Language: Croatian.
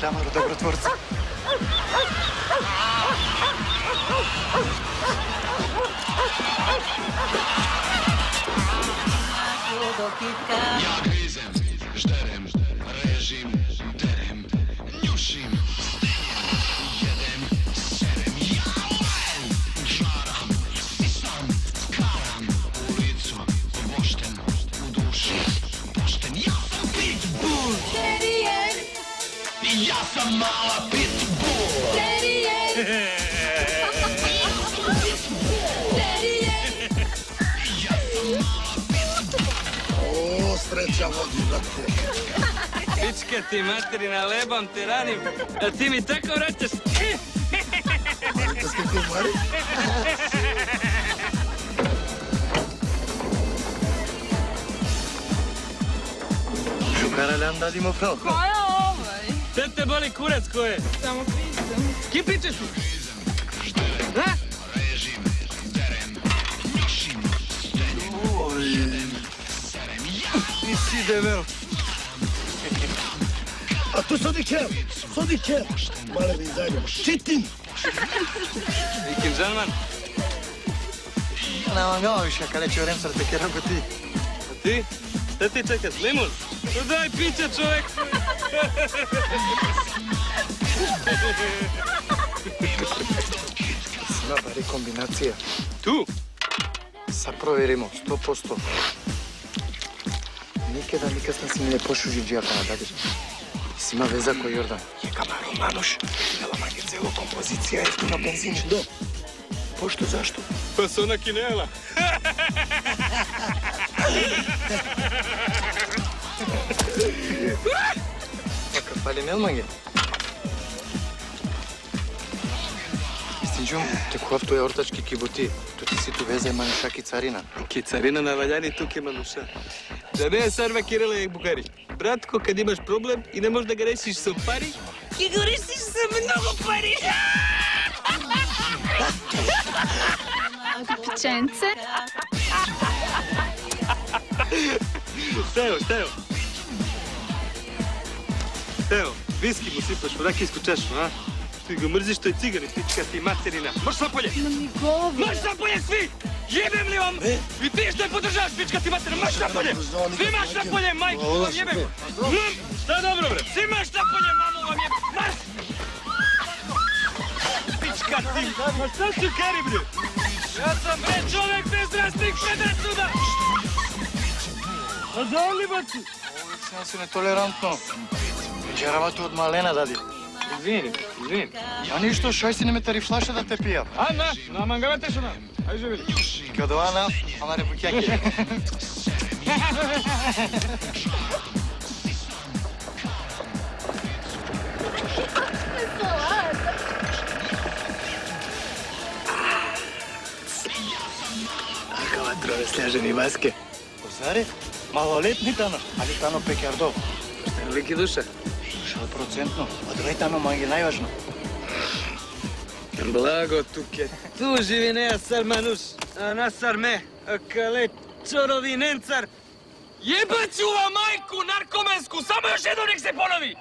Čamaru dobrotvorca. Ja grizem, žderem, režim, derem, njušim, stenjem, jedem, serem, jaujem, žaram, sisam, karam, u licu, pošten, u duši, pošten, ja sam pitbull, Terijer, ja sam mala pitbull, terijer, terijer. O, sreća vodi, brate. Pička ti materina, lebam te ranim, a ti mi tako vraćaš. Marite ste tu, Mari? Žukara nam dadimo pravo. Ko je ovaj? Sad te boli kurac ko je. Samo pitam. Kim pričaš mi? Ha? režim, derem, njušim, stenjem, jedem, serem, Ti si debel. A tu sodiče, sodiče. Male mi zajedno. Čitim. Vikim Žalman. Nemam ga više, kada će vrem srte kera ko ti. A ti? Šta ti čekaš, limun? No daj piće, čovek. Snabari kombinacija. Tu? Sad provjerimo, 100%. Nikad si mi ne pošuži džijaka na dadiš. Si ima veza ko Jordan. Je kamaru manuš. Jela manje celo kompozicija, jeftino benzin. Do. Pošto zašto? Pa se ona kinela. Paka fali melmange. Istinđum, te koftu je ortački kiboti. To ti si tu veza ima šaki carina. Kicarina na valjani tuke manuša. Da ne je sarva Kirila jak Bukari. Bratko, kad imaš problem i ne možeš da ga rešiš sa pari, ti ga rešiš sa mnogo pari. Pičence. Šta evo? Evo, viski mu sipaš u rakijsku čašu, a? Ti ga mrziš, to je cigani, pička ti materina. Marš napolje! Ma mi govori. Marš napolje svi! Jebem li vam? I ti što je podržavaš, pička ti materina, marš napolje! Svi marš napolje, majku vam jebem! Šta dobro, bre? Svi marš napolje, mamu vam jebem! Marš! Pička ti! Ma šta su kari, bre? Ja sam, bre, čovek bez rastih predrasuda! A za on li baci? Uvijek sam si netolerantno. Đerava tu od malena dadi. Izvini. Ja ništo, šaj si ne me tari flaša da te pija. Ana, na mangavate šuna. Ajde živjeli. Kada Ana, amare bukjake. Akava trove sljaženi maske. Ozare, maloletni tano, ali tano pekjardov. Veliki duša. 100%, odvaj tano mangi najvažno. Blago tuke, tu živi neja sarmanuš, a nasar me, a kale čorovi nencar. Jebat ću vam majku narkomensku, samo još jednom nek se ponovi!